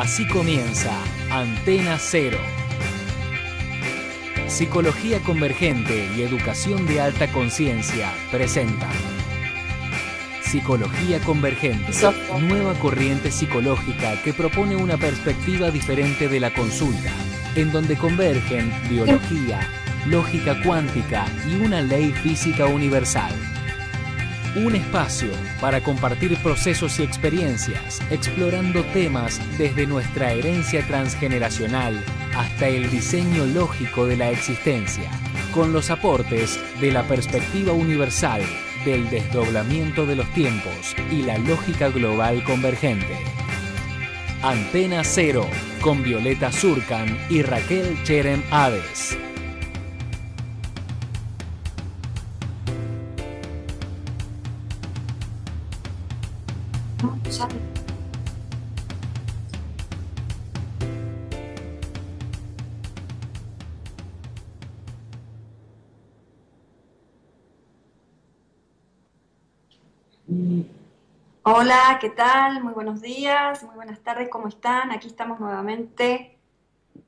Así comienza Antena Cero. Psicología Convergente y Educación de Alta Conciencia presentan Psicología Convergente, nueva corriente psicológica que propone una perspectiva diferente de la consulta, en donde convergen biología, lógica cuántica y una ley física universal. Un espacio para compartir procesos y experiencias, explorando temas desde nuestra herencia transgeneracional hasta el diseño lógico de la existencia, con los aportes de la perspectiva universal, del desdoblamiento de los tiempos y la lógica global convergente. Antena Cero, con Violeta Surcan y Raquel Cherem Hades. Hola, ¿qué tal? Muy buenos días, muy buenas tardes, ¿cómo están? Aquí estamos nuevamente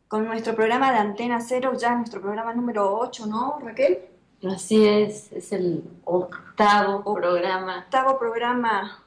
con nuestro programa de Antena Cero, ya nuestro programa número 8, ¿no, Raquel? Así es el octavo programa. Octavo programa.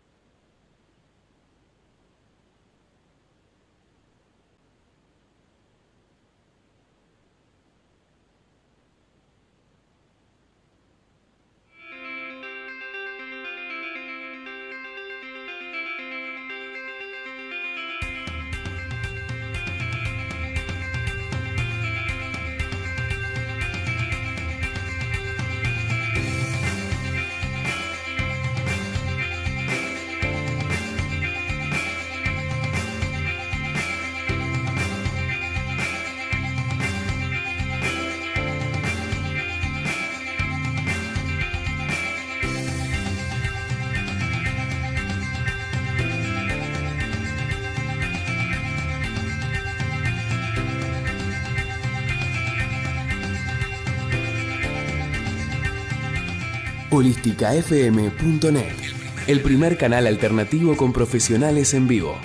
Holisticafm.net, el primer canal alternativo con profesionales en vivo.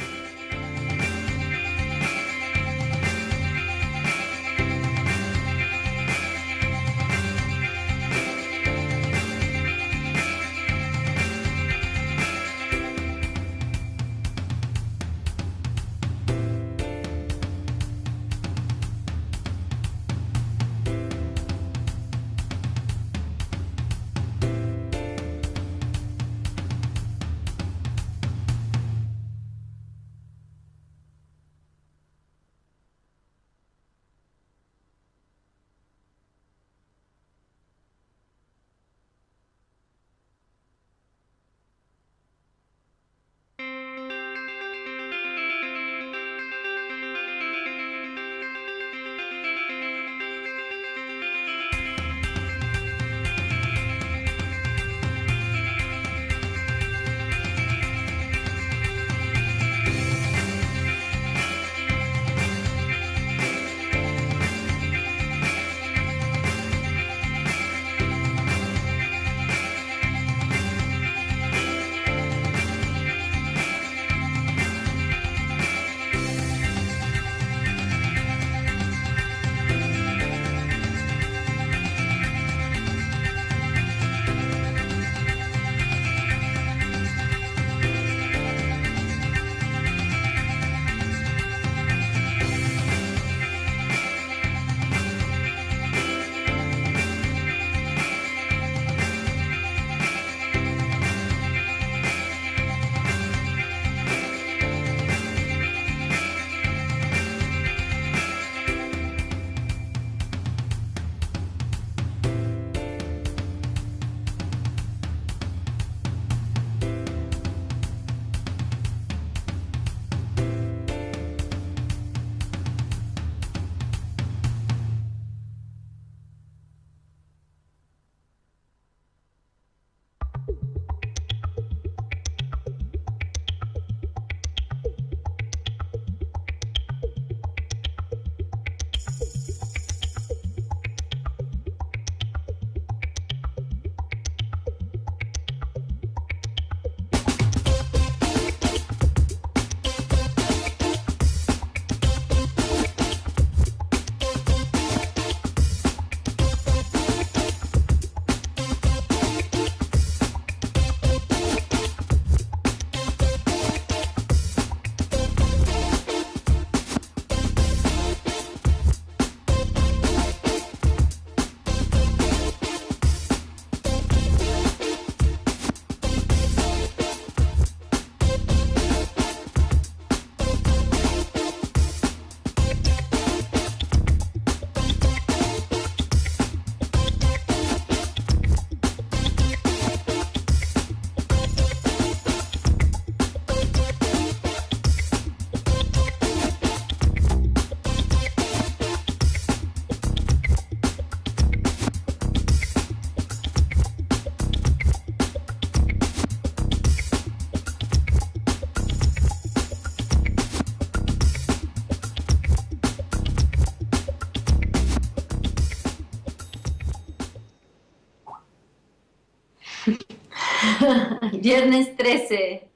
Viernes 13.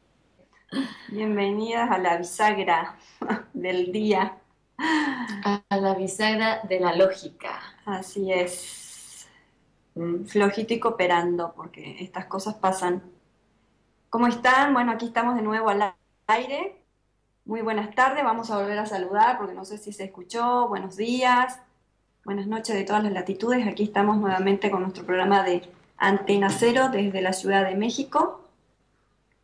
Bienvenidas a la bisagra del día. A la bisagra de la lógica. Así es. Flojito y cooperando, porque estas cosas pasan. ¿Cómo están? Bueno, aquí estamos de nuevo al aire. Muy buenas tardes, vamos a volver a saludar porque no sé si se escuchó. Buenos días, buenas noches de todas las latitudes. Aquí estamos nuevamente con nuestro programa de Antena Cero desde la Ciudad de México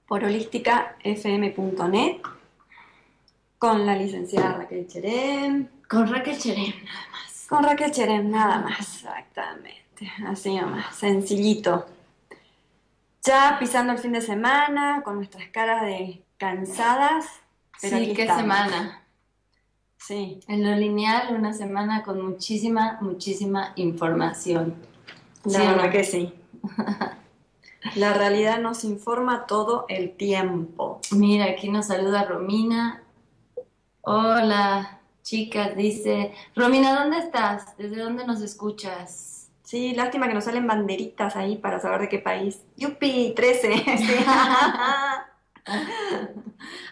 por holísticafm.net con la licenciada Raquel Cherem. Con Raquel Cherem, nada más. Con Raquel Cherem, nada más, exactamente. Así nomás, sencillito. Ya pisando el fin de semana, con nuestras caras de cansadas. Pero sí, aquí qué estamos. semana. Sí. En lo lineal, una semana con muchísima información. La verdad que sí. La realidad nos informa todo el tiempo. Mira, aquí nos saluda Romina. Hola, chicas, dice. Romina, ¿dónde estás? ¿Desde dónde nos escuchas? Sí, lástima que nos salen banderitas ahí para saber de qué país. ¡Yupi! 13. Sí.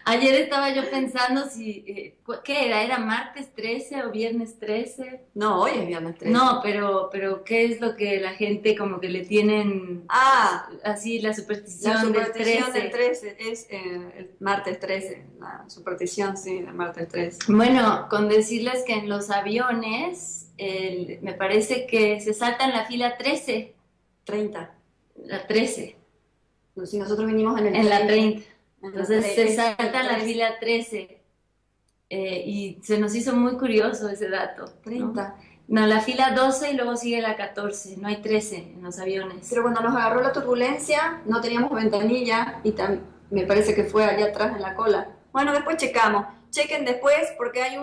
Ayer estaba yo pensando si, ¿qué era? ¿Era martes 13 o viernes 13? No, hoy es viernes 13. No, pero ¿qué es lo que la gente como que le tienen así la superstición del 13? Del 13 es el martes 13, la superstición, sí, del martes 13. Bueno, con decirles que en los aviones me parece que se saltan la fila 13. 30. La 13. Si nosotros vinimos en la 30. Entonces se salta la fila 13 y se nos hizo muy curioso ese dato. 30. No, la fila 12 y luego sigue la 14, no hay 13 en los aviones. Pero cuando nos agarró la turbulencia no teníamos ventanilla y me parece que fue allá atrás en la cola. Bueno, después checamos. Chequen después porque hay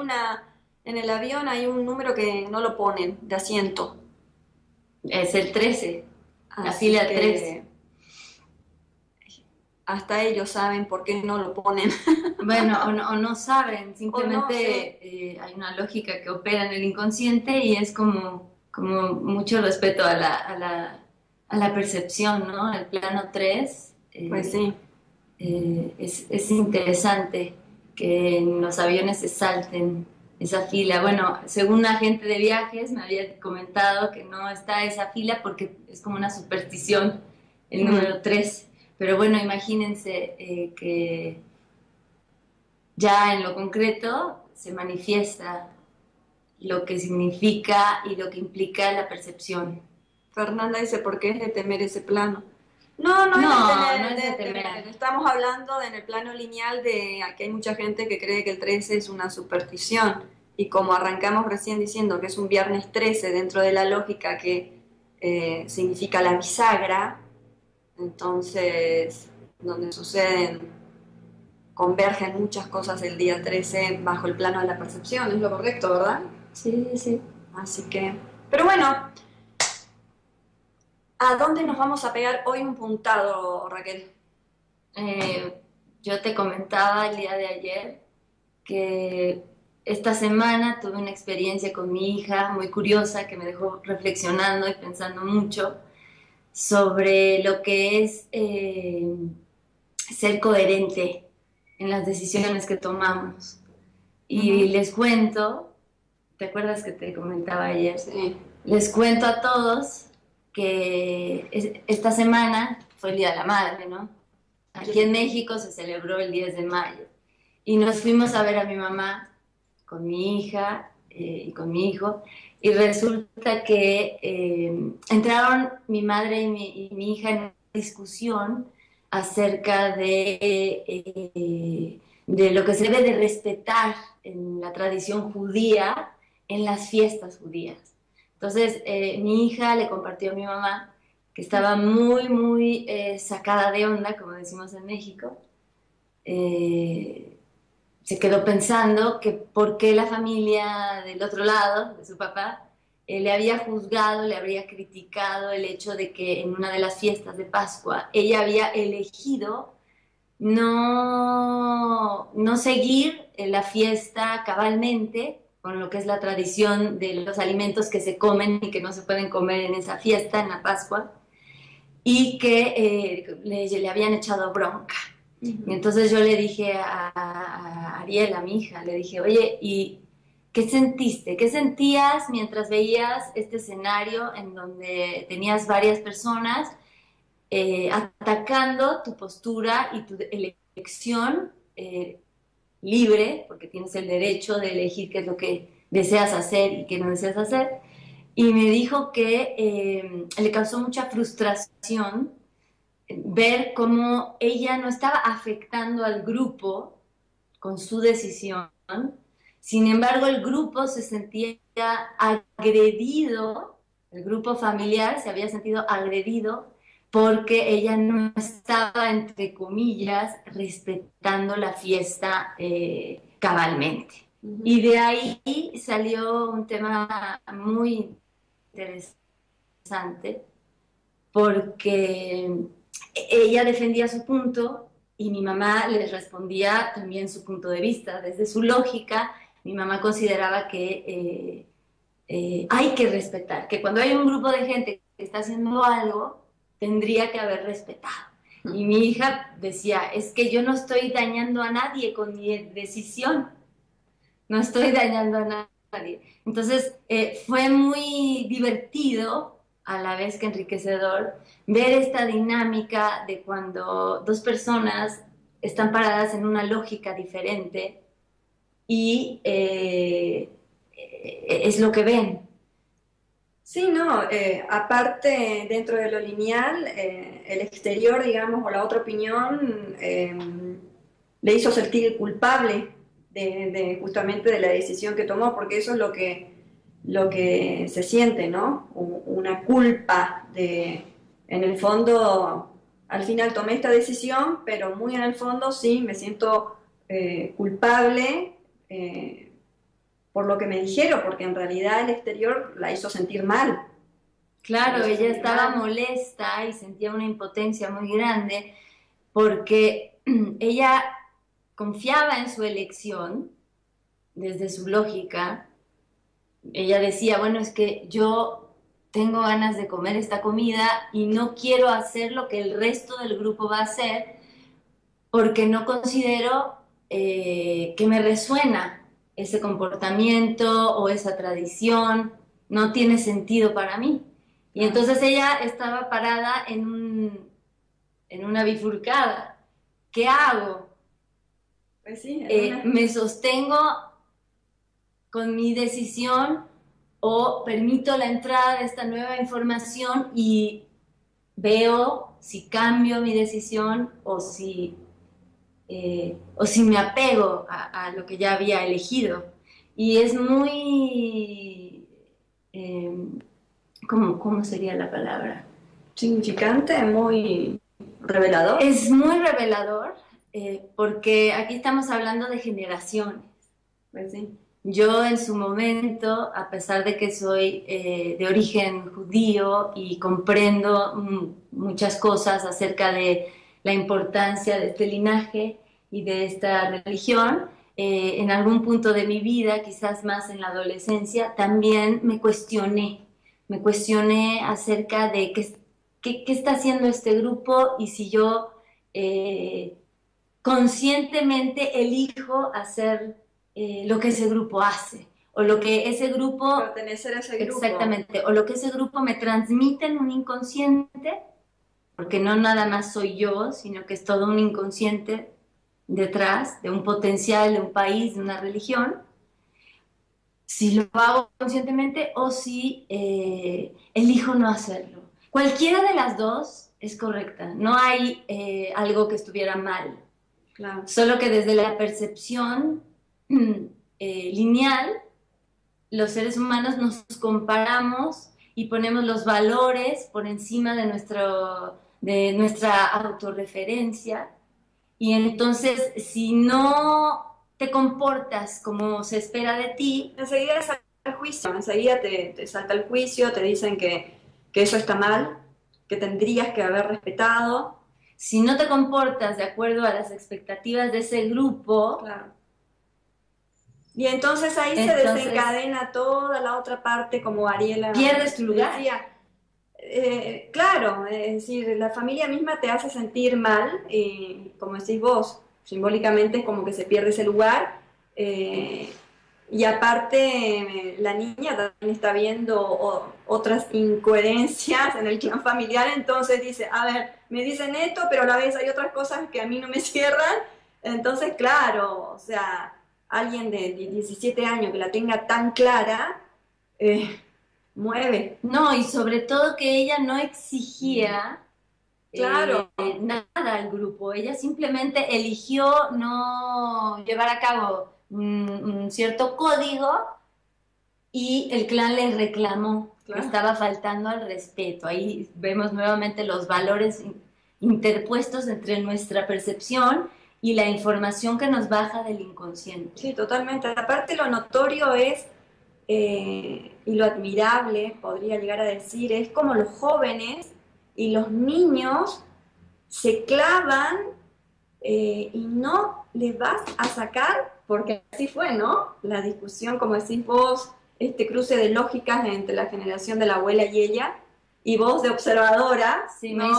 en el avión hay un número que no lo ponen de asiento. Es el 13, la fila 13. Hasta ellos saben por qué no lo ponen. Bueno, o no saben, simplemente hay una lógica que opera en el inconsciente y es como mucho respeto a la percepción, ¿no? El plano 3. Pues sí. Es interesante que en los aviones se salten esa fila. Bueno, según un agente de viajes me había comentado que no está esa fila porque es como una superstición, el número 3. Pero bueno, imagínense que ya en lo concreto se manifiesta lo que significa y lo que implica la percepción. Fernanda dice, ¿por qué es de temer ese plano? No es de temer. Estamos hablando en el plano lineal de que hay mucha gente que cree que el 13 es una superstición. Y como arrancamos recién diciendo que es un viernes 13 dentro de la lógica que significa la bisagra, entonces, donde convergen muchas cosas el día 13 bajo el plano de la percepción, es lo correcto, ¿verdad? Sí, sí. Así que, pero bueno, ¿a dónde nos vamos a pegar hoy un puntado, Raquel? Yo te comentaba el día de ayer que esta semana tuve una experiencia con mi hija muy curiosa que me dejó reflexionando y pensando mucho sobre lo que es ser coherente en las decisiones que tomamos. Y les cuento, ¿te acuerdas que te comentaba ayer? Sí. Les cuento a todos que esta semana fue el Día de la Madre, ¿no? Aquí en México se celebró el 10 de mayo. Y nos fuimos a ver a mi mamá con mi hija y con mi hijo. Y resulta que entraron mi madre y mi hija en una discusión acerca de lo que se debe de respetar en la tradición judía, en las fiestas judías. Entonces, mi hija le compartió a mi mamá que estaba muy sacada de onda, como decimos en México. Se quedó pensando que por qué la familia del otro lado, de su papá, le había juzgado, le habría criticado el hecho de que en una de las fiestas de Pascua ella había elegido no seguir la fiesta cabalmente con lo que es la tradición de los alimentos que se comen y que no se pueden comer en esa fiesta, en la Pascua. y que le habían echado bronca. Y entonces yo le dije a Ariel, a mi hija, le dije, oye, ¿y qué sentiste? ¿Qué sentías mientras veías este escenario en donde tenías varias personas atacando tu postura y tu elección libre, porque tienes el derecho de elegir qué es lo que deseas hacer y qué no deseas hacer? Y me dijo que le causó mucha frustración ver cómo ella no estaba afectando al grupo con su decisión. Sin embargo, el grupo se sentía agredido, el grupo familiar se había sentido agredido porque ella no estaba, entre comillas, respetando la fiesta cabalmente. Y de ahí salió un tema muy interesante, porque ella defendía su punto y mi mamá les respondía también su punto de vista. Desde su lógica, mi mamá consideraba que hay que respetar, que cuando hay un grupo de gente que está haciendo algo, tendría que haber respetado. Y mi hija decía, es que yo no estoy dañando a nadie con mi decisión, no estoy dañando a nadie. Entonces fue muy divertido, a la vez que enriquecedor, ver esta dinámica de cuando dos personas están paradas en una lógica diferente y es lo que ven. Sí, no, aparte dentro de lo lineal, el exterior, digamos, o la otra opinión, le hizo sentir culpable justamente de la decisión que tomó, porque eso es lo que se siente, ¿no? Una culpa en el fondo, al final tomé esta decisión, pero muy en el fondo sí, me siento culpable por lo que me dijeron, porque en realidad el exterior la hizo sentir mal. Claro, ella estaba molesta y sentía una impotencia muy grande porque ella confiaba en su elección desde su lógica. Ella decía, bueno, es que yo tengo ganas de comer esta comida y no quiero hacer lo que el resto del grupo va a hacer porque no considero que me resuena ese comportamiento o esa tradición, no tiene sentido para mí. Y entonces ella estaba parada en una bifurcada. ¿Qué hago? Pues sí, ¿me sostengo con mi decisión o permito la entrada de esta nueva información y veo si cambio mi decisión o si me apego a lo que ya había elegido? Y es muy, ¿cómo sería la palabra? Significante, muy revelador. Es muy revelador porque aquí estamos hablando de generaciones. Pues sí. Yo en su momento, a pesar de que soy de origen judío y comprendo muchas cosas acerca de la importancia de este linaje y de esta religión, en algún punto de mi vida, quizás más en la adolescencia, también me cuestioné acerca de qué está haciendo este grupo y si yo conscientemente elijo hacer lo que ese grupo hace, o lo que ese grupo... Pertenecer a ese grupo. Exactamente, o lo que ese grupo me transmite en un inconsciente, porque no nada más soy yo, sino que es todo un inconsciente detrás de un potencial, de un país, de una religión, si lo hago conscientemente o si elijo no hacerlo. Cualquiera de las dos es correcta, no hay algo que estuviera mal. Claro. Solo que desde la percepción lineal, los seres humanos nos comparamos y ponemos los valores por encima de nuestra autorreferencia. Y entonces, si no te comportas como se espera de ti, enseguida salta el juicio, enseguida te salta el juicio, te dicen que eso está mal, que tendrías que haber respetado. Si no te comportas de acuerdo a las expectativas de ese grupo, claro. Y entonces ahí se desencadena toda la otra parte, como Ariela pierdes tu lugar. Decía, claro, es decir, la familia misma te hace sentir mal, como decís vos, simbólicamente es como que se pierde ese lugar, y aparte la niña también está viendo otras incoherencias en el clan familiar, entonces dice, a ver, me dicen esto, pero a la vez hay otras cosas que a mí no me cierran, entonces claro, o sea, alguien de 17 años que la tenga tan clara, mueve. No, y sobre todo que ella no exigía Claro, nada al grupo, ella simplemente eligió no llevar a cabo un cierto código y el clan le reclamó que claro. estaba faltando al respeto. Ahí vemos nuevamente los valores interpuestos entre nuestra percepción y la información que nos baja del inconsciente. Sí, totalmente. Aparte lo notorio es, y lo admirable, podría llegar a decir, es como los jóvenes y los niños se clavan y no les vas a sacar, porque así fue, ¿no? La discusión, como decís vos, este cruce de lógicas entre la generación de la abuela y ella, y vos de observadora, Sí, ¿no? me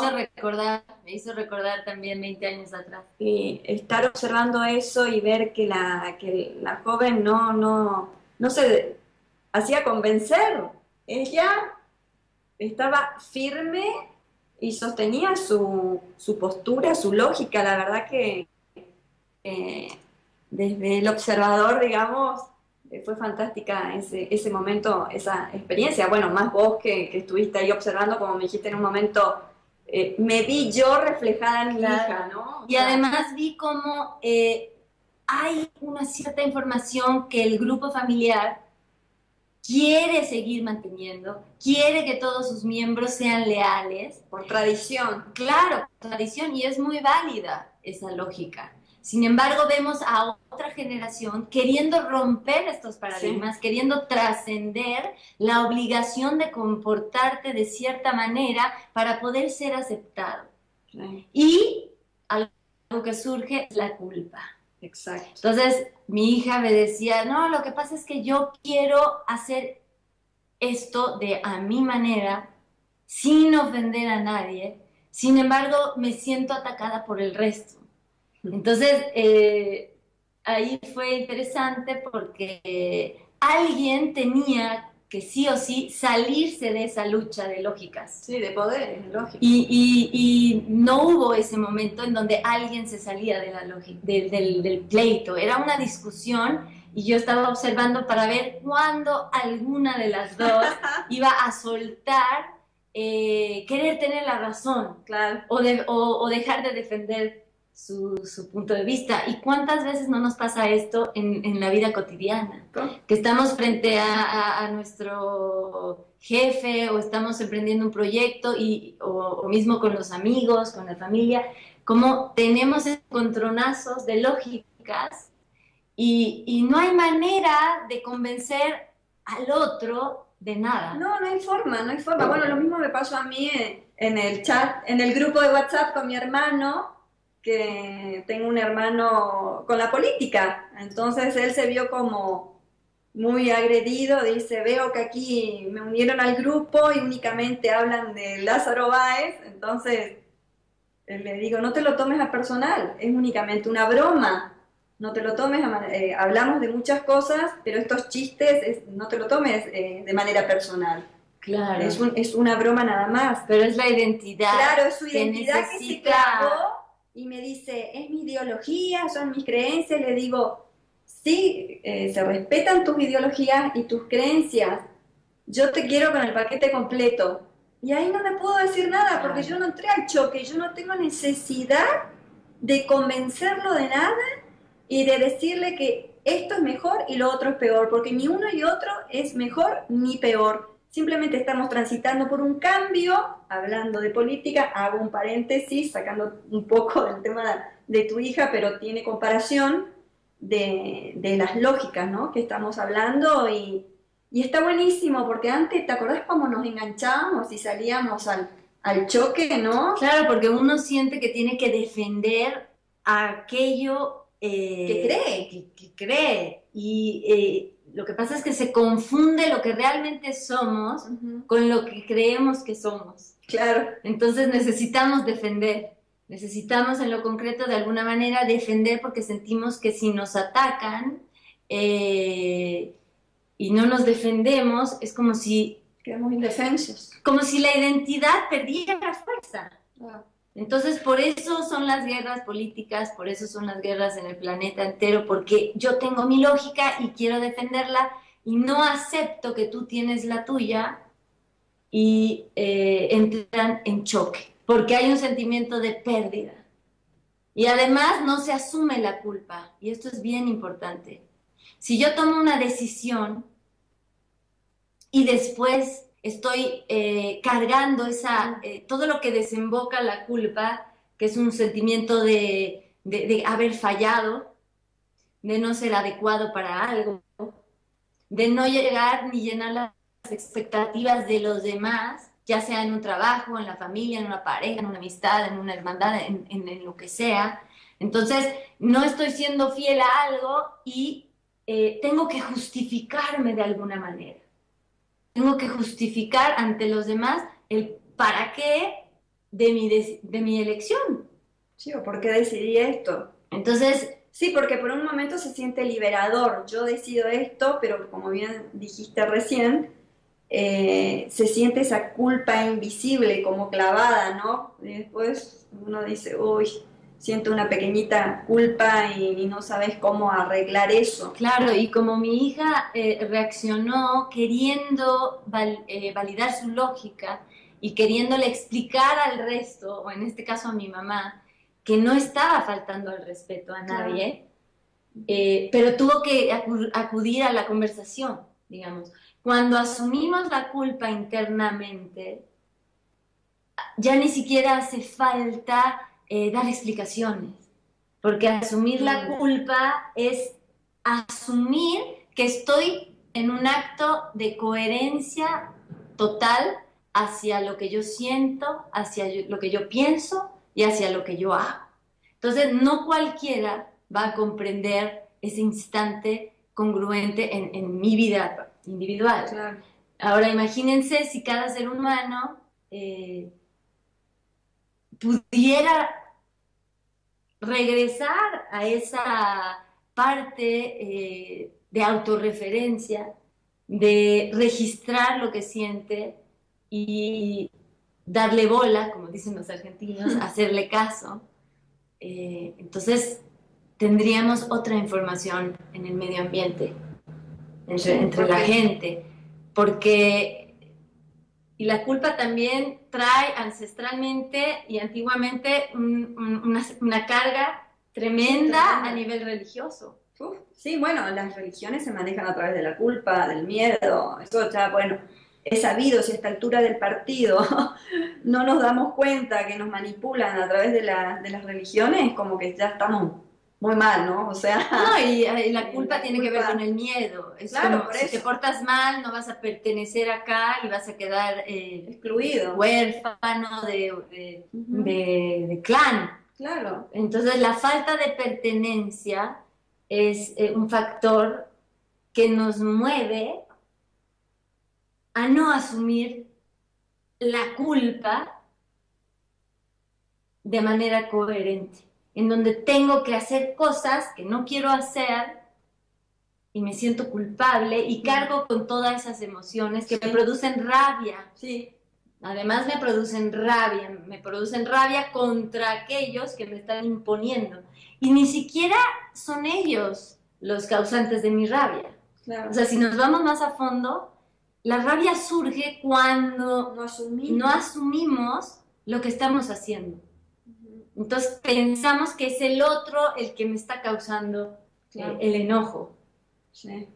hizo recordar también 20 años atrás. Y estar observando eso y ver que la joven no se hacía convencer. Ella estaba firme y sostenía su postura, su lógica. La verdad que desde el observador, digamos, fue fantástica ese momento, esa experiencia. Bueno, más vos que estuviste ahí observando, como me dijiste en un momento, me vi yo reflejada en mi hija, ¿no? O Y sea, además vi cómo hay una cierta información que el grupo familiar quiere seguir manteniendo, quiere que todos sus miembros sean leales. por tradición. Claro, tradición, y es muy válida esa lógica. Sin embargo, vemos a otra generación queriendo romper estos paradigmas, queriendo trascender la obligación de comportarte de cierta manera para poder ser aceptado. Sí, Y algo que surge es la culpa. exacto. Entonces, mi hija me decía, no, lo que pasa es que yo quiero hacer esto de a mi manera, sin ofender a nadie, sin embargo, me siento atacada por el resto. Entonces, ahí fue interesante porque alguien tenía que sí o sí salirse de esa lucha de lógicas. Sí, de poder, es lógico. Y no hubo ese momento en donde alguien se salía de la lógica, del pleito. Era una discusión y yo estaba observando para ver cuándo alguna de las dos iba a soltar querer tener la razón, Claro. o dejar de defender su punto de vista. ¿Y cuántas veces no nos pasa esto en la vida cotidiana? Que estamos frente a nuestro jefe o estamos emprendiendo un proyecto o mismo con los amigos, con la familia, como tenemos encontronazos de lógicas y no hay manera de convencer al otro de nada. No, no hay forma, no hay forma. Bueno, lo mismo me pasó a mí en el chat, en el grupo de WhatsApp con mi hermano, que tengo un hermano con la política. Entonces él se vio como muy agredido, dice, veo que aquí me unieron al grupo y únicamente hablan de Lázaro Báez. Entonces le digo, no te lo tomes a personal, es únicamente una broma. No te lo tomes, hablamos de muchas cosas, pero estos chistes no te lo tomes de manera personal. Claro. Es una broma nada más. Pero es la identidad. Claro, es su que identidad que se clavó y me dice, es mi ideología, son mis creencias. Le digo, sí, se respetan tus ideologías y tus creencias. Yo te quiero con el paquete completo. Y ahí no le puedo decir nada porque yo no entré al choque, yo no tengo necesidad de convencerlo de nada y de decirle que esto es mejor y lo otro es peor, porque ni uno y otro es mejor ni peor. Simplemente estamos transitando por un cambio, hablando de política, hago un paréntesis, sacando un poco del tema de tu hija, pero tiene comparación de las lógicas, ¿no?, que estamos hablando y está buenísimo, porque antes, ¿te acordás cómo nos enganchábamos y salíamos al choque, no? Claro, porque uno siente que tiene que defender aquello que cree. Y lo que pasa es que se confunde lo que realmente somos con lo que creemos que somos. Claro. Entonces necesitamos defender. Necesitamos en lo concreto de alguna manera defender porque sentimos que si nos atacan y no nos defendemos, es como si... Quedamos indefensos. Como si la identidad perdiera fuerza. Wow. Entonces por eso son las guerras políticas, por eso son las guerras en el planeta entero, porque yo tengo mi lógica y quiero defenderla y no acepto que tú tienes la tuya y entran en choque. Porque hay un sentimiento de pérdida. Y además no se asume la culpa. Y esto es bien importante. Si yo tomo una decisión y después estoy cargando todo lo que desemboca la culpa, que es un sentimiento de haber fallado, de no ser adecuado para algo, de no llegar ni llenar las expectativas de los demás, ya sea en un trabajo, en la familia, en una pareja, en una amistad, en una hermandad, en lo que sea. Entonces, no estoy siendo fiel a algo y tengo que justificarme de alguna manera. Tengo que justificar ante los demás el para qué de mi elección. Sí, o por qué decidí esto. Entonces, sí, porque por un momento se siente liberador. Yo decido esto, pero como bien dijiste recién, se siente esa culpa invisible como clavada, ¿no? Y después uno dice, uy, siento una pequeñita culpa y no sabes cómo arreglar eso. Claro, y como mi hija reaccionó queriendo validar su lógica y queriéndole explicar al resto, o en este caso a mi mamá, que no estaba faltando al respeto a nadie, pero tuvo que acudir a la conversación, digamos. Cuando asumimos la culpa internamente, ya ni siquiera hace falta dar explicaciones, porque asumir la culpa es asumir que estoy en un acto de coherencia total hacia lo que yo siento, hacia lo que yo pienso y hacia lo que yo hago. Entonces, no cualquiera va a comprender ese instante congruente en mi vida individual. Claro. Ahora imagínense si cada ser humano pudiera regresar a esa parte de autorreferencia, de registrar lo que siente y darle bola, como dicen los argentinos, hacerle caso. Entonces tendríamos otra información en el medio ambiente, entre la gente, porque y la culpa también trae ancestralmente y antiguamente una carga tremenda a nivel religioso. Sí, bueno, las religiones se manejan a través de la culpa, del miedo, eso ya, bueno, es sabido. Si a esta altura del partido no nos damos cuenta que nos manipulan a través de las religiones, como que ya estamos muy mal, ¿no? O sea... No, y la culpa tiene que ver con el miedo. Es claro, como, si te portas mal, no vas a pertenecer acá y vas a quedar excluido, huérfano de clan. Claro. Entonces, la falta de pertenencia es un factor que nos mueve a no asumir la culpa de manera coherente, en donde tengo que hacer cosas que no quiero hacer y me siento culpable y cargo con todas esas emociones que me producen rabia. Sí. Además me producen rabia contra aquellos que me están imponiendo. Y ni siquiera son ellos los causantes de mi rabia. Claro. O sea, si nos vamos más a fondo, la rabia surge cuando no asumimos lo que estamos haciendo. Entonces pensamos que es el otro el que me está causando el enojo. Sí.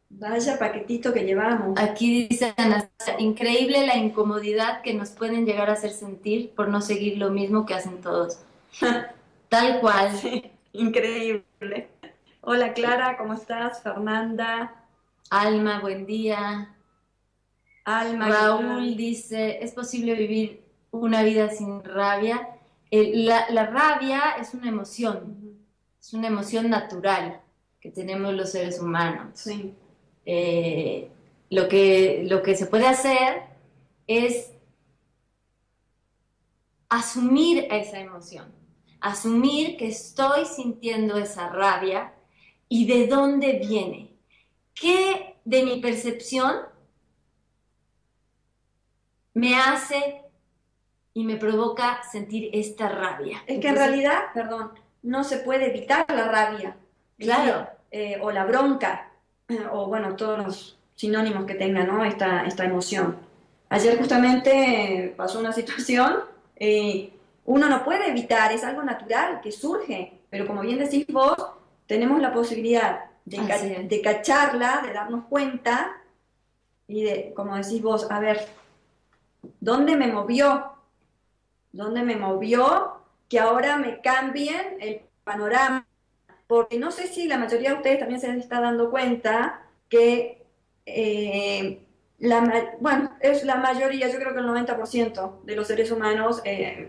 Vaya paquetito que llevamos. Aquí dice Anastasia, increíble la incomodidad que nos pueden llegar a hacer sentir por no seguir lo mismo que hacen todos. Tal cual. Sí, increíble. Hola Clara, ¿cómo estás? Fernanda. Alma, buen día. Alma. Raúl dice, ¿es posible vivir una vida sin rabia? La rabia es una emoción. es una emoción natural que tenemos los seres humanos. Sí. Lo que se puede hacer es asumir esa emoción, asumir que estoy sintiendo esa rabia y de dónde viene. ¿Qué de mi percepción me hace y me provoca sentir esta rabia? Es que en realidad, perdón, no se puede evitar la rabia. Claro. O la bronca, o bueno, todos los sinónimos que tenga, ¿no? esta emoción. Ayer justamente pasó una situación, uno no puede evitar, es algo natural que surge, pero como bien decís vos, tenemos la posibilidad de cacharla, de darnos cuenta y de, como decís vos, a ver, ¿dónde me movió? ¿Dónde me movió que ahora me cambien el panorama? Porque no sé si la mayoría de ustedes también se está dando cuenta que, bueno, es la mayoría, yo creo que el 90% de los seres humanos,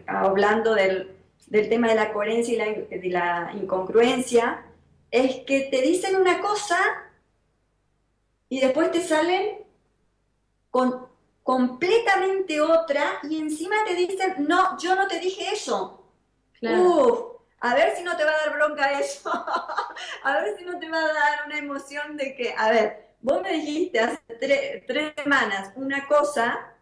hablando del tema de la coherencia y de la incongruencia, es que te dicen una cosa y después te salen con completamente otra y encima te dicen, no, yo no te dije eso. Claro. A ver si no te va a dar bronca eso. A ver si no te va a dar una emoción de que, a ver, vos me dijiste hace 3 semanas una cosa,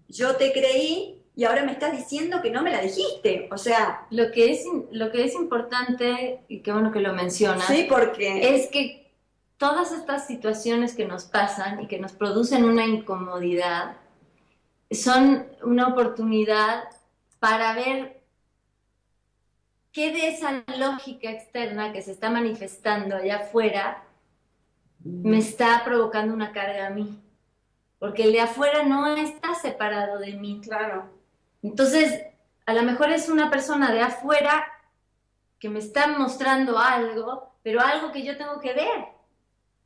yo te creí y ahora me estás diciendo que no me la dijiste. O sea... Lo que es importante, y qué bueno que lo mencionas, sí, porque... es que todas estas situaciones que nos pasan y que nos producen una incomodidad son una oportunidad para ver qué de esa lógica externa que se está manifestando allá afuera me está provocando una carga a mí. Porque el de afuera no está separado de mí. Claro. Entonces, a lo mejor es una persona de afuera que me está mostrando algo, pero algo que yo tengo que ver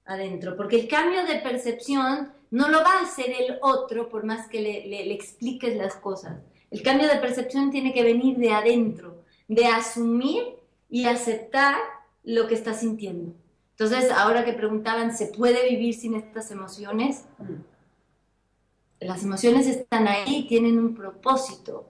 adentro, porque el cambio de percepción no lo va a hacer el otro por más que le expliques las cosas. El cambio de percepción tiene que venir de adentro, de asumir y aceptar lo que estás sintiendo. Entonces, ahora que preguntaban, ¿se puede vivir sin estas emociones? Las emociones están ahí, tienen un propósito.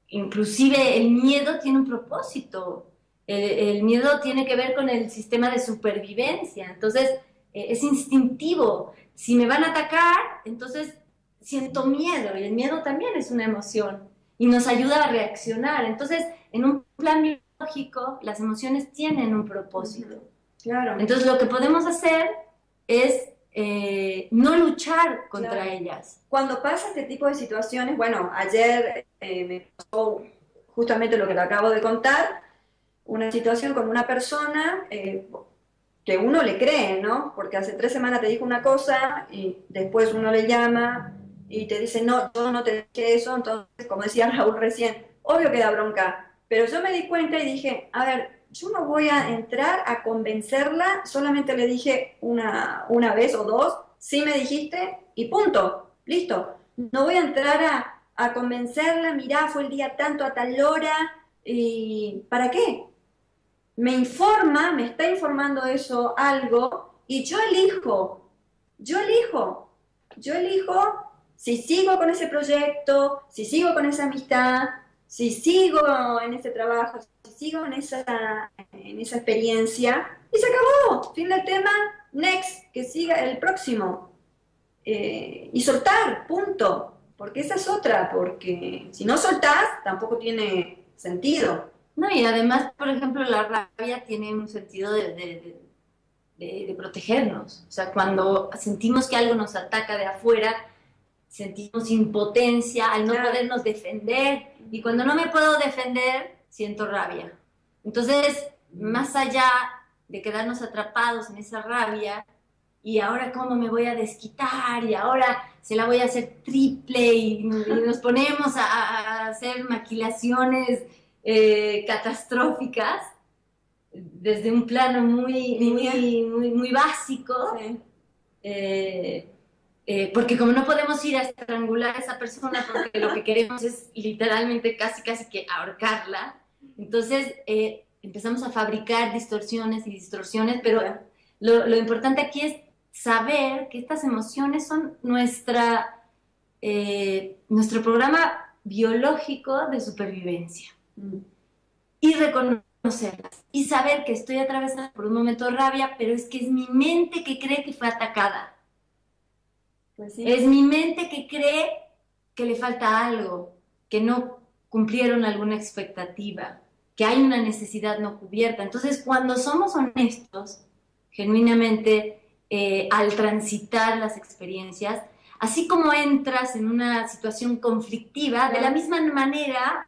Inclusive el miedo tiene un propósito. El miedo tiene que ver con el sistema de supervivencia, entonces es instintivo. Si me van a atacar, entonces siento miedo, y el miedo también es una emoción y nos ayuda a reaccionar. Entonces, en un plan biológico, las emociones tienen un propósito. Claro. Entonces, lo que podemos hacer es no luchar contra ellas. Cuando pasa este tipo de situaciones, bueno, ayer me pasó justamente lo que le acabo de contar, una situación con una persona que uno le cree, ¿no? Porque hace 3 semanas te dijo una cosa y después uno le llama y te dice, no, yo no te dije eso. Entonces, como decía Raúl recién, obvio que da bronca, pero yo me di cuenta y dije, a ver, yo no voy a entrar a convencerla, solamente le dije una vez o 2, sí me dijiste y punto, listo. No voy a entrar a convencerla, mirá, fue el día tanto a tal hora, y ¿para qué? Me informa, me está informando eso algo, y yo elijo si sigo con ese proyecto, si sigo con esa amistad, si sigo en ese trabajo, si sigo en esa experiencia, y se acabó, fin del tema, next, que siga el próximo. Y soltar, punto, porque esa es otra, porque si no soltás, tampoco tiene sentido. No, y además, por ejemplo, la rabia tiene un sentido de protegernos. O sea, cuando sentimos que algo nos ataca de afuera, sentimos impotencia al no podernos defender. Y cuando no me puedo defender, siento rabia. Entonces, más allá de quedarnos atrapados en esa rabia, y ahora cómo me voy a desquitar, y ahora se la voy a hacer triple, y nos ponemos a hacer maquilaciones catastróficas desde un plano muy básico, porque como no podemos ir a estrangular a esa persona porque lo que queremos es literalmente casi que ahorcarla, entonces empezamos a fabricar distorsiones y distorsiones, pero lo importante aquí es saber que estas emociones son nuestro programa biológico de supervivencia. Y reconocerlas. Y saber que estoy atravesando por un momento de rabia, pero es que es mi mente que cree que fue atacada. Pues sí. Es mi mente que cree que le falta algo, que no cumplieron alguna expectativa, que hay una necesidad no cubierta. Entonces, cuando somos honestos, genuinamente, al transitar las experiencias, así como entras en una situación conflictiva, de la misma manera,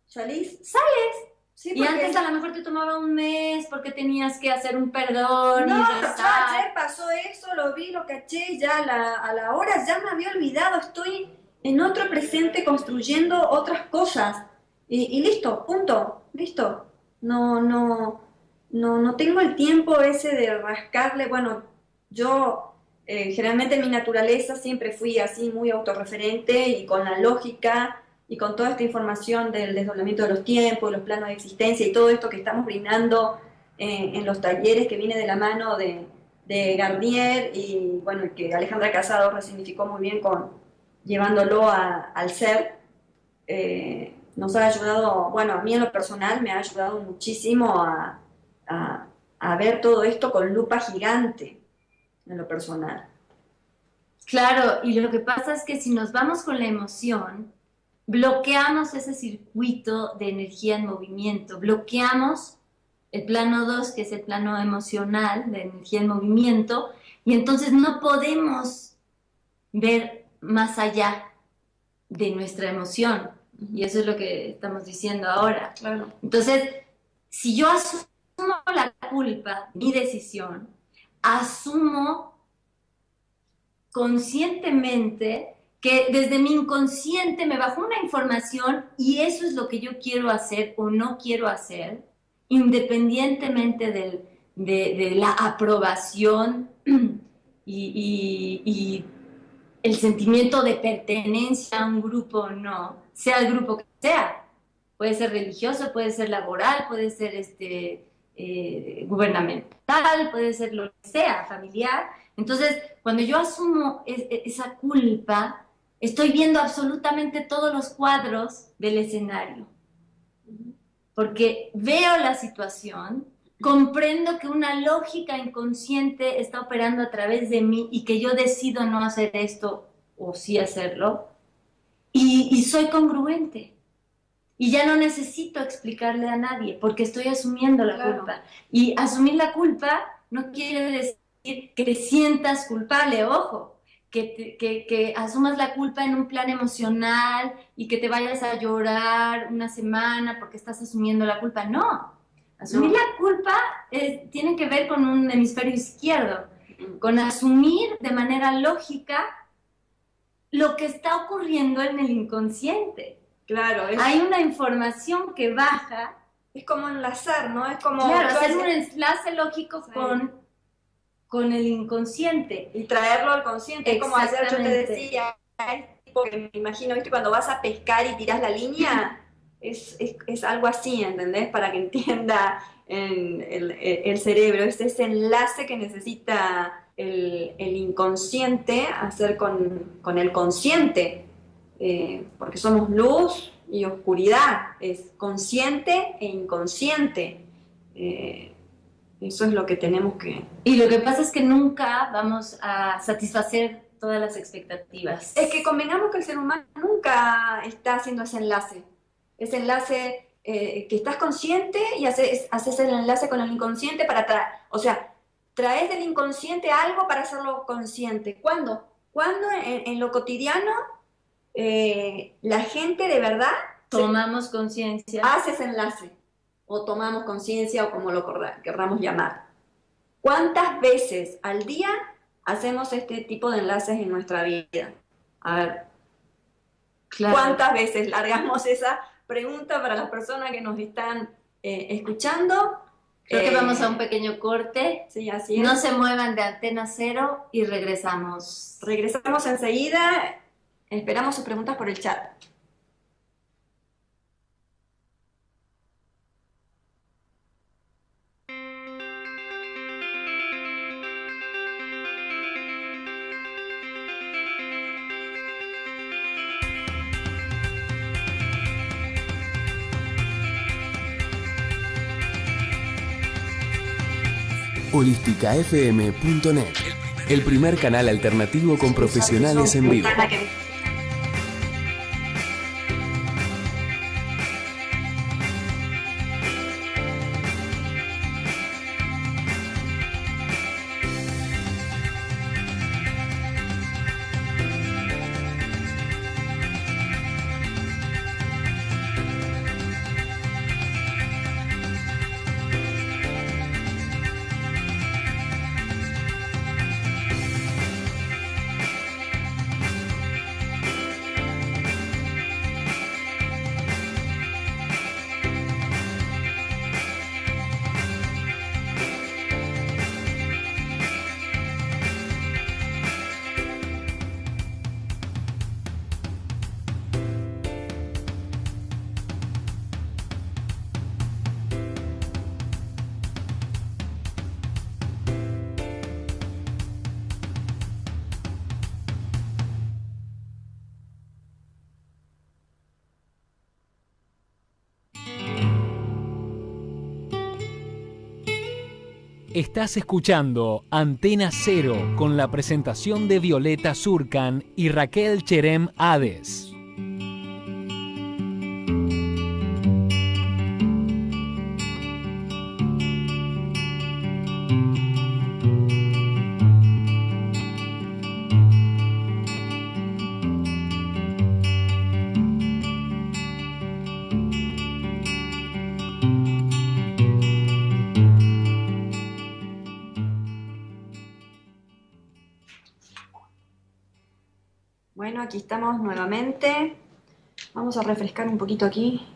¿Salís? sales. Sí, Y porque... antes a lo mejor te tomaba un mes porque tenías que hacer un perdón No, y ya rezar. ayer pasó eso, lo vi, lo caché, ya a la hora ya me había olvidado, estoy en otro presente construyendo otras cosas. Y listo, punto, listo. No tengo el tiempo ese de rascarle. Bueno, yo generalmente en mi naturaleza siempre fui así muy autorreferente y con la lógica y con toda esta información del desdoblamiento de los tiempos, los planos de existencia y todo esto que estamos brindando en los talleres, que viene de la mano de Garnier y bueno, que Alejandra Casado resignificó muy bien llevándolo al ser. Nos ha ayudado, bueno, a mí en lo personal me ha ayudado muchísimo a ver todo esto con lupa gigante en lo personal. Claro, y lo que pasa es que si nos vamos con la emoción, bloqueamos ese circuito de energía en movimiento, bloqueamos el plano 2, que es el plano emocional de energía en movimiento, y entonces no podemos ver más allá de nuestra emoción. Y eso es lo que estamos diciendo ahora. Claro. Entonces, si yo asumo la culpa, mi decisión, asumo conscientemente que desde mi inconsciente me bajó una información y eso es lo que yo quiero hacer o no quiero hacer, independientemente de la aprobación y el sentimiento de pertenencia a un grupo o no, sea el grupo que sea. Puede ser religioso, puede ser laboral, puede ser gubernamental, puede ser lo que sea, familiar. Entonces, cuando yo asumo esa culpa, estoy viendo absolutamente todos los cuadros del escenario. Porque veo la situación, comprendo que una lógica inconsciente está operando a través de mí y que yo decido no hacer esto o sí hacerlo, y soy congruente. Y ya no necesito explicarle a nadie porque estoy asumiendo la culpa. Y asumir la culpa no quiere decir que te sientas culpable, ojo, que asumas la culpa en un plan emocional y que te vayas a llorar una semana porque estás asumiendo la culpa. No, asumir la culpa tiene que ver con un hemisferio izquierdo, con asumir de manera lógica lo que está ocurriendo en el inconsciente. Claro, hay una información que baja. Es como enlazar, ¿no? Es como... Claro, hacer un enlace lógico con el inconsciente. Y traerlo al consciente. Es como ayer yo te decía, tipo que me imagino, ¿viste? Cuando vas a pescar y tiras la línea, es algo así, ¿entendés? Para que entienda el cerebro. Es ese enlace que necesita el inconsciente hacer con el consciente. Porque somos luz y oscuridad, es consciente e inconsciente. Eso es lo que tenemos que... Y lo que pasa es que nunca vamos a satisfacer todas las expectativas. Es que convengamos que el ser humano nunca está haciendo ese enlace que estás consciente y haces el enlace con el inconsciente para traes del inconsciente algo para hacerlo consciente. ¿Cuándo? Cuando en lo cotidiano la gente de verdad tomamos conciencia, hace ese enlace, o tomamos conciencia, o como lo querramos llamar. ¿Cuántas veces al día hacemos este tipo de enlaces en nuestra vida? A ver, claro. ¿Cuántas veces largamos esa pregunta para las personas que nos están escuchando? Creo que vamos a un pequeño corte. Sí, así es. No se muevan de Antena Cero y regresamos. Regresamos enseguida. Esperamos sus preguntas por el chat. holisticafm.net, el primer canal alternativo con profesionales en vivo. Estás escuchando Antena Cero con la presentación de Violeta Surcan y Raquel Cherem Hades. Bueno, aquí estamos nuevamente. Vamos a refrescar un poquito aquí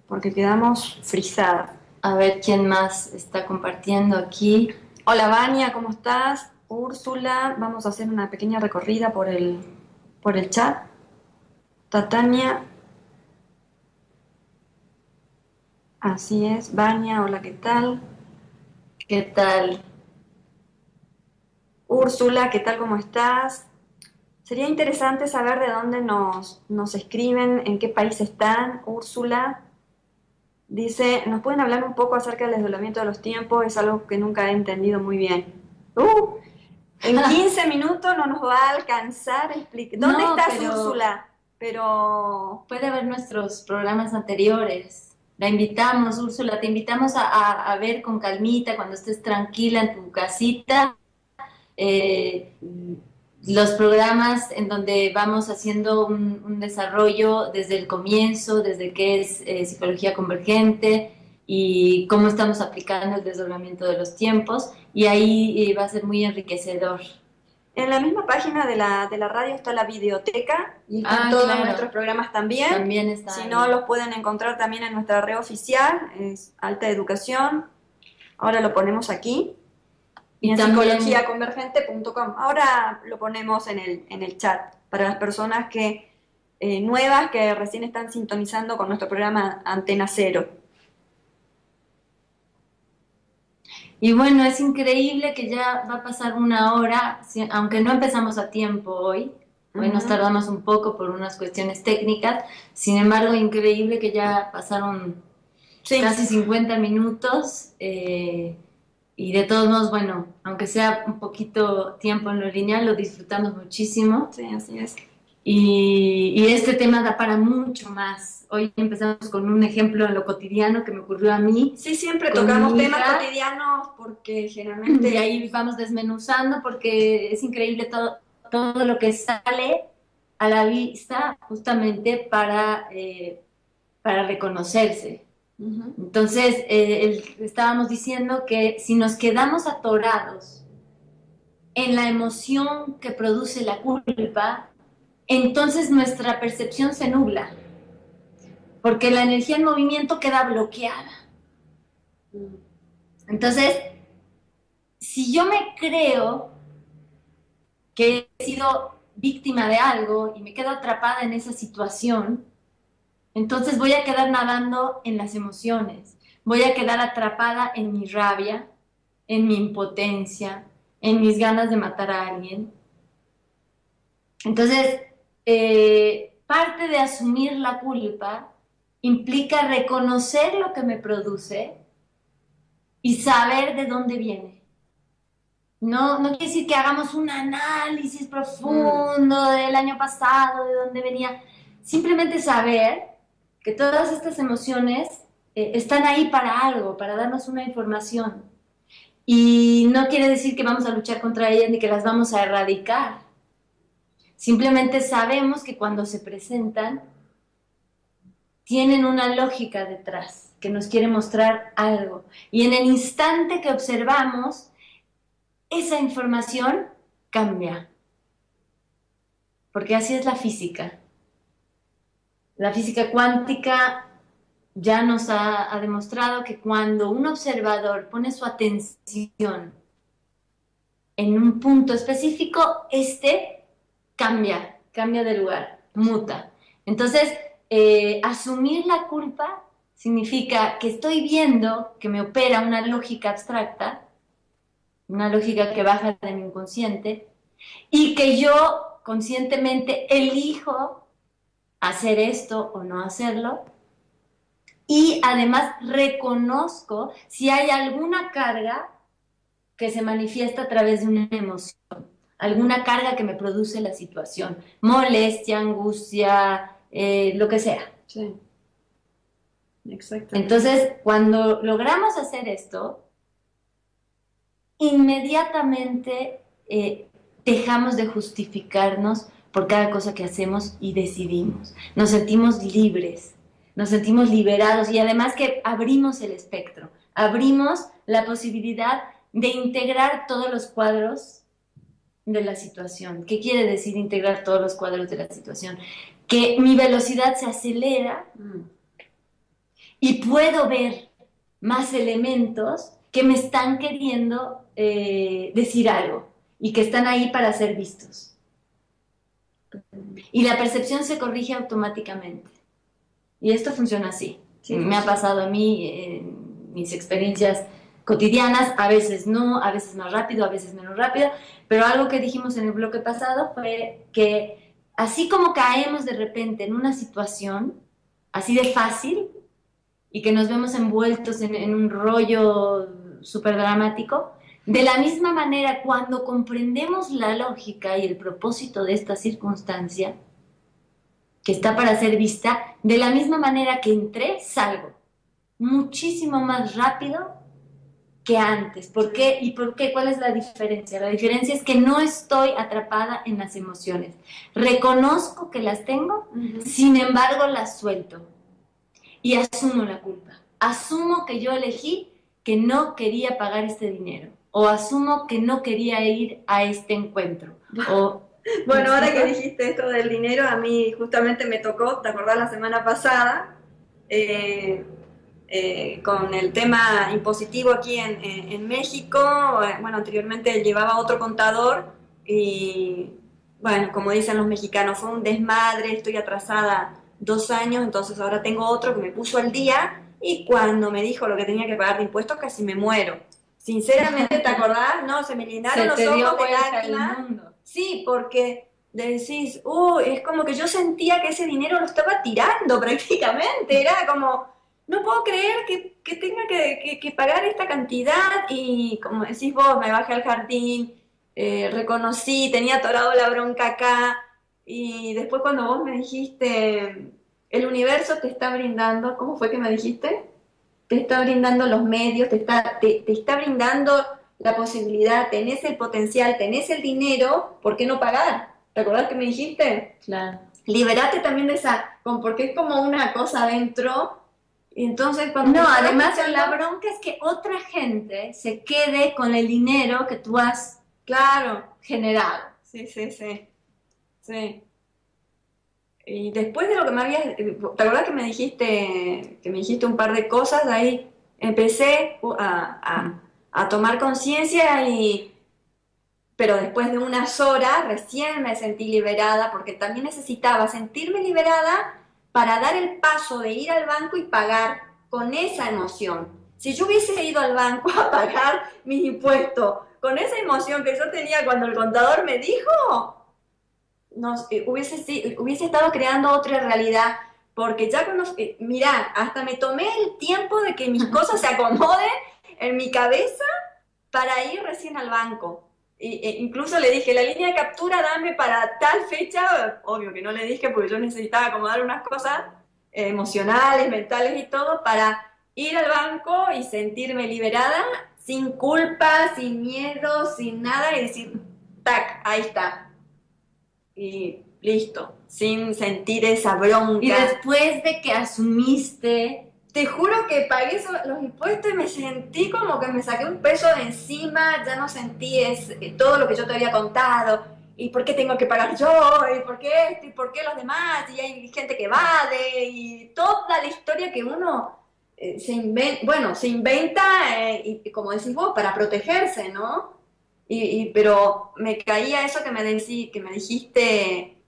porque quedamos frisadas. A ver quién más está compartiendo aquí. Hola Vania, ¿cómo estás? Úrsula, vamos a hacer una pequeña recorrida por el chat. Tatania. Así es, Vania, hola, ¿qué tal? ¿Qué tal? Úrsula, ¿qué tal? ¿Cómo estás? Sería interesante saber de dónde nos escriben, en qué país están. Úrsula dice, ¿nos pueden hablar un poco acerca del desdoblamiento de los tiempos? Es algo que nunca he entendido muy bien. En 15 minutos no nos va a alcanzar a explicar. ¿Dónde estás, Úrsula? Pero puede ver nuestros programas anteriores. La invitamos, Úrsula, te invitamos a ver con calmita cuando estés tranquila en tu casita. Los programas en donde vamos haciendo un desarrollo desde el comienzo, desde qué es psicología convergente y cómo estamos aplicando el desdoblamiento de los tiempos, y ahí va a ser muy enriquecedor. En la misma página de la radio está la videoteca y están todos nuestros programas también. También está. Si no, los pueden encontrar también en nuestra red oficial, es Alta Educación. Ahora lo ponemos aquí. Y en psicologiaconvergente.com. Ahora lo ponemos en el chat para las personas nuevas que recién están sintonizando con nuestro programa Antena Cero. Y bueno, es increíble que ya va a pasar una hora, aunque no empezamos a tiempo hoy. Hoy nos tardamos un poco por unas cuestiones técnicas. Sin embargo, increíble que ya pasaron casi 50 minutos. Y de todos modos, bueno, aunque sea un poquito tiempo en lo lineal, lo disfrutamos muchísimo. Sí, así es. Y este tema da para mucho más. Hoy empezamos con un ejemplo en lo cotidiano que me ocurrió a mí. Sí, siempre tocamos temas cotidianos porque generalmente... Y ahí vamos desmenuzando porque es increíble todo lo que sale a la vista justamente para reconocerse. Entonces, estábamos diciendo que si nos quedamos atorados en la emoción que produce la culpa, entonces nuestra percepción se nubla, porque la energía en movimiento queda bloqueada. Entonces, si yo me creo que he sido víctima de algo y me quedo atrapada en esa situación, entonces voy a quedar nadando en las emociones, voy a quedar atrapada en mi rabia, en mi impotencia, en mis ganas de matar a alguien. Entonces, parte de asumir la culpa implica reconocer lo que me produce y saber de dónde viene. No quiere decir que hagamos un análisis profundo del año pasado, de dónde venía. Simplemente saber que todas estas emociones están ahí para algo, para darnos una información. Y no quiere decir que vamos a luchar contra ellas ni que las vamos a erradicar. Simplemente sabemos que cuando se presentan, tienen una lógica detrás, que nos quiere mostrar algo. Y en el instante que observamos, esa información cambia. Porque así es la física. La física cuántica ya nos ha demostrado que cuando un observador pone su atención en un punto específico, cambia de lugar, muta. Entonces, asumir la culpa significa que estoy viendo que me opera una lógica abstracta, una lógica que baja de mi inconsciente, y que yo conscientemente elijo hacer esto o no hacerlo, y además reconozco si hay alguna carga que se manifiesta a través de una emoción, alguna carga que me produce la situación, molestia, angustia, lo que sea. Sí, exactamente. Entonces, cuando logramos hacer esto, inmediatamente dejamos de justificarnos por cada cosa que hacemos y decidimos. Nos sentimos libres, nos sentimos liberados y además que abrimos el espectro, abrimos la posibilidad de integrar todos los cuadros de la situación. ¿Qué quiere decir integrar todos los cuadros de la situación? Que mi velocidad se acelera y puedo ver más elementos que me están queriendo decir algo y que están ahí para ser vistos. Y la percepción se corrige automáticamente. Y esto funciona así. Sí, me ha pasado a mí en mis experiencias cotidianas, a veces no, a veces más rápido, a veces menos rápido, pero algo que dijimos en el bloque pasado fue que así como caemos de repente en una situación así de fácil y que nos vemos envueltos en un rollo súper dramático, de la misma manera cuando comprendemos la lógica y el propósito de esta circunstancia que está para ser vista, de la misma manera que entré, salgo muchísimo más rápido que antes. ¿Por qué? ¿Y por qué? ¿Cuál es la diferencia? La diferencia es que no estoy atrapada en las emociones. Reconozco que las tengo, sin embargo las suelto. Y asumo la culpa. Asumo que yo elegí que no quería pagar este dinero. O asumo que no quería ir a este encuentro. O, bueno, ahora que dijiste esto del dinero, a mí justamente me tocó, ¿te acordás la semana pasada? Con el tema impositivo aquí en México, bueno, anteriormente llevaba otro contador y, bueno, como dicen los mexicanos, fue un desmadre, estoy atrasada 2 años, entonces ahora tengo otro que me puso al día y cuando me dijo lo que tenía que pagar de impuestos casi me muero. Sinceramente, ¿te acordás? No, se me llenaron los ojos de lágrimas. Sí, porque decís, es como que yo sentía que ese dinero lo estaba tirando prácticamente, era como... No puedo creer que tenga que pagar esta cantidad y como decís vos, me bajé al jardín, reconocí, tenía atorado la bronca acá y después cuando vos me dijiste, el universo te está brindando, ¿cómo fue que me dijiste? Te está brindando los medios, te está brindando la posibilidad, tenés el potencial, tenés el dinero, ¿por qué no pagar? ¿Te acordás que me dijiste? Claro. Liberate también de esa, porque es como una cosa adentro. Y entonces cuando además la bronca es que otra gente se quede con el dinero que tú has generado. Sí. Y después de lo que me habías, ¿te acordás que me dijiste un par de cosas? De ahí empecé a tomar conciencia pero después de unas horas recién me sentí liberada porque también necesitaba sentirme liberada para dar el paso de ir al banco y pagar con esa emoción. Si yo hubiese ido al banco a pagar mis impuestos con esa emoción que yo tenía cuando el contador me dijo, hubiese estado creando otra realidad, porque ya cuando, mirá, hasta me tomé el tiempo de que mis cosas se acomoden en mi cabeza para ir recién al banco. incluso le dije, la línea de captura dame para tal fecha, obvio que no le dije porque yo necesitaba acomodar unas cosas emocionales, mentales y todo, para ir al banco y sentirme liberada, sin culpa, sin miedo, sin nada, y decir, tac, ahí está. Y listo, sin sentir esa bronca. Y después de que asumiste... Te juro que pagué los impuestos y me sentí como que me saqué un peso de encima, ya no sentí todo lo que yo te había contado. ¿Y por qué tengo que pagar yo? ¿Y por qué esto? ¿Y por qué los demás? Y hay gente que evade y toda la historia que uno se inventa, y como decís vos, para protegerse, ¿no? Pero me caía eso que me dijiste,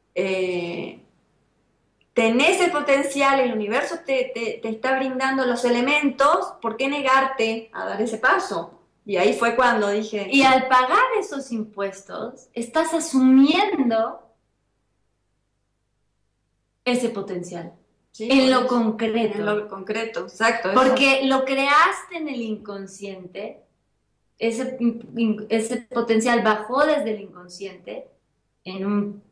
tenés el potencial, el universo te está brindando los elementos, ¿por qué negarte a dar ese paso? Y ahí fue cuando dije... Y al pagar esos impuestos, estás asumiendo ese potencial. Sí, en lo concreto. En lo concreto, exacto. Porque lo creaste en el inconsciente, ese potencial bajó desde el inconsciente en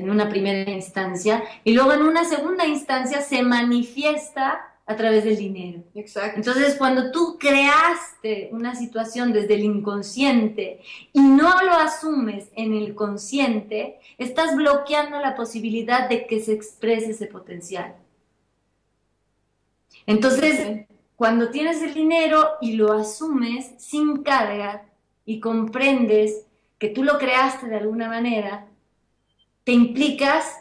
una primera instancia, y luego en una segunda instancia se manifiesta a través del dinero. Exacto. Entonces, cuando tú creaste una situación desde el inconsciente y no lo asumes en el consciente, estás bloqueando la posibilidad de que se exprese ese potencial. Entonces, sí, cuando tienes el dinero y lo asumes sin carga y comprendes que tú lo creaste de alguna manera, te implicas.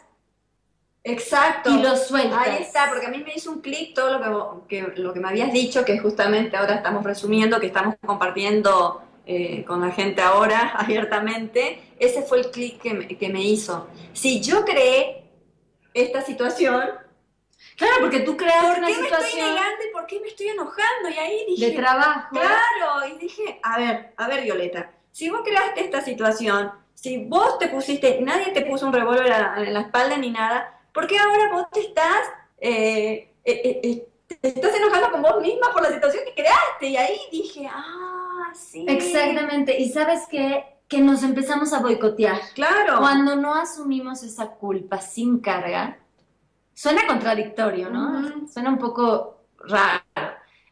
Exacto. Y lo sueltas. Ahí está, porque a mí me hizo un clic todo lo que me habías dicho, que justamente ahora estamos resumiendo, que estamos compartiendo con la gente ahora abiertamente. Ese fue el clic que me hizo. Si yo creé esta situación... Claro, porque tú creas una situación... ¿Por qué me estoy negando y por qué me estoy enojando? Y ahí dije... De trabajo. Claro, y dije, a ver, Violeta, si vos creaste esta situación, si vos te pusiste, nadie te puso un revólver en la espalda ni nada... ¿Por qué ahora vos te estás enojando con vos misma por la situación que creaste? Y ahí dije, sí. Exactamente. Y ¿sabes qué? Que nos empezamos a boicotear. Claro. Cuando no asumimos esa culpa sin carga, suena contradictorio, ¿no? Suena un poco raro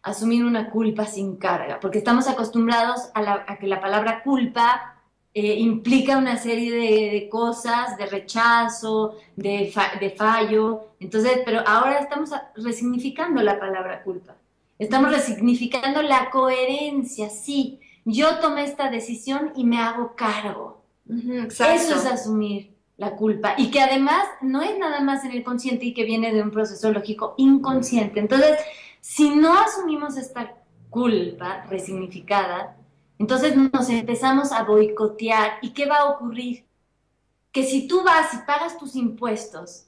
asumir una culpa sin carga, porque estamos acostumbrados a que la palabra culpa... implica una serie de cosas, de rechazo, de fallo. Entonces, pero ahora estamos resignificando la palabra culpa. Estamos resignificando la coherencia. Sí, yo tomé esta decisión y me hago cargo. Exacto. Eso es asumir la culpa. Y que además no es nada más en el consciente y que viene de un proceso lógico inconsciente. Entonces, si no asumimos esta culpa resignificada, entonces nos empezamos a boicotear. ¿Y qué va a ocurrir? Que si tú vas y pagas tus impuestos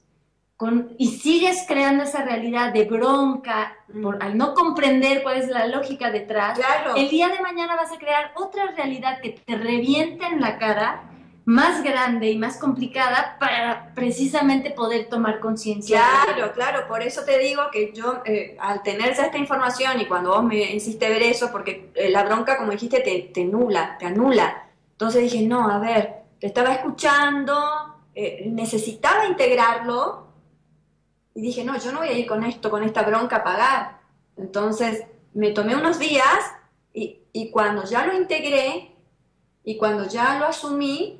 y sigues creando esa realidad de bronca al no comprender cuál es la lógica detrás, claro, el día de mañana vas a crear otra realidad que te revienta en la cara, más grande y más complicada, para precisamente poder tomar conciencia. Claro, por eso te digo que yo, al tener ya esta información y cuando vos me hiciste ver eso, porque la bronca, como dijiste, te anula. Entonces dije, no, a ver, te estaba escuchando, necesitaba integrarlo, y dije, no, yo no voy a ir con esta bronca a pagar. Entonces me tomé unos días y cuando ya lo integré y cuando ya lo asumí,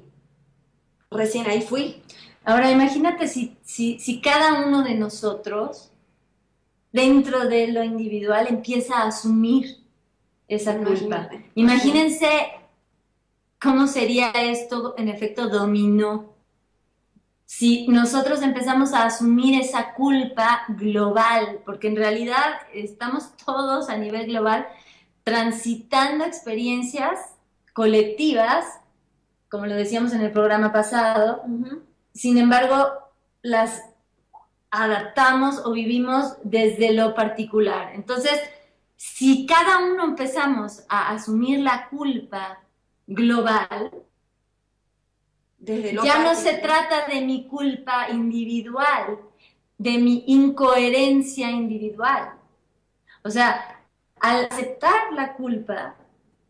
recién ahí fui. Ahora imagínate si cada uno de nosotros, dentro de lo individual, empieza a asumir esa culpa. Imagínense cómo sería esto en efecto dominó. Si nosotros empezamos a asumir esa culpa global, porque en realidad estamos todos a nivel global transitando experiencias colectivas, como lo decíamos en el programa pasado, sin embargo, las adaptamos o vivimos desde lo particular. Entonces, si cada uno empezamos a asumir la culpa global, ya no se trata de mi culpa individual, de mi incoherencia individual. O sea, al aceptar la culpa,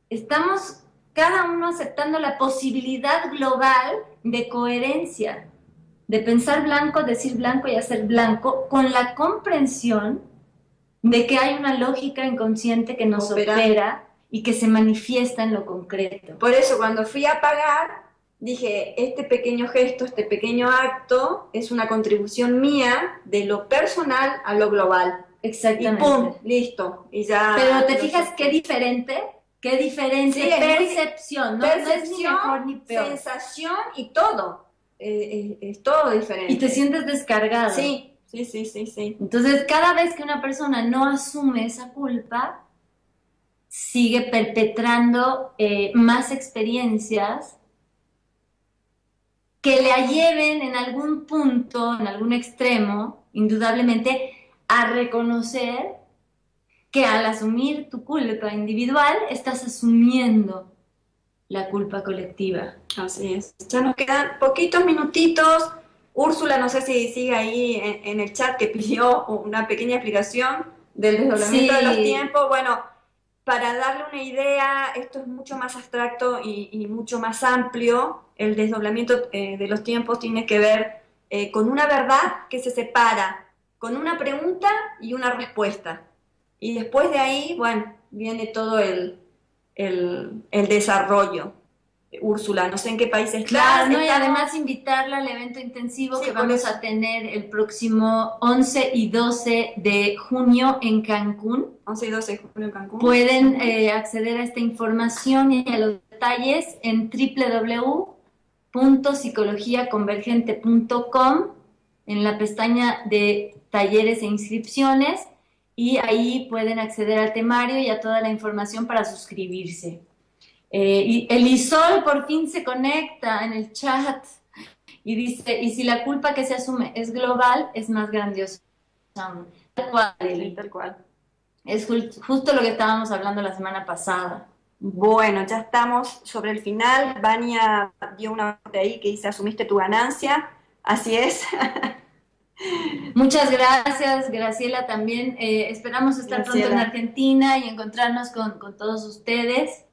estamos cada uno aceptando la posibilidad global de coherencia, de pensar blanco, decir blanco y hacer blanco, con la comprensión de que hay una lógica inconsciente que nos opera y que se manifiesta en lo concreto. Por eso, cuando fui a pagar, dije, este pequeño gesto, este pequeño acto es una contribución mía de lo personal a lo global. Exactamente. Y ¡pum! Listo. Y ya. Pero te fijas qué diferente Sí, percepción, ¿no? Percepción, no es ni mejor ni peor. Sensación y todo. Es todo diferente. Y te sientes descargado. Sí. Entonces, cada vez que una persona no asume esa culpa, sigue perpetrando más experiencias que le lleven en algún punto, en algún extremo, indudablemente, a reconocer que al asumir tu culpa individual, estás asumiendo la culpa colectiva. Así es. Ya nos quedan poquitos minutitos. Úrsula, no sé si sigue ahí en el chat, que pidió una pequeña explicación del desdoblamiento de los tiempos. Bueno, para darle una idea, esto es mucho más abstracto y mucho más amplio. El desdoblamiento de los tiempos tiene que ver con una verdad que se separa, con una pregunta y una respuesta. Y después de ahí, bueno, viene todo el desarrollo. Úrsula, no sé en qué país estás. Claro, ¿no? Y además invitarla al evento intensivo que vamos a tener el próximo 11 y 12 de junio en Cancún. 11 y 12 de junio en Cancún. Pueden acceder a esta información y a los detalles en www.psicologiaconvergente.com en la pestaña de talleres e inscripciones, y ahí pueden acceder al temario y a toda la información para suscribirse. Y Elisol por fin se conecta en el chat y dice, y si la culpa que se asume es global, es más grandiosa. Tal cual, Eli. Tal cual. Es justo lo que estábamos hablando la semana pasada. Bueno, ya estamos sobre el final. Vania dio una parte ahí que dice, asumiste tu ganancia. Así es. Muchas gracias, Graciela, también. Esperamos estar pronto en Argentina y encontrarnos con todos ustedes.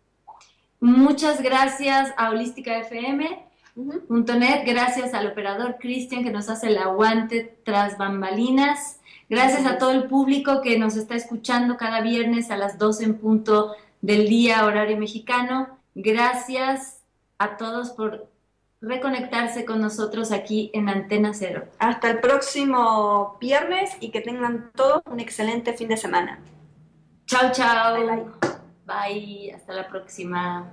Muchas gracias a holísticafm.net, gracias al operador Cristian que nos hace el aguante tras bambalinas, gracias a todo el público que nos está escuchando cada viernes a las 12 en punto del día, horario mexicano. Gracias a todos por reconectarse con nosotros aquí en Antena Cero. Hasta el próximo viernes y que tengan todos un excelente fin de semana. Chao, chao. Bye, bye. Bye, hasta la próxima.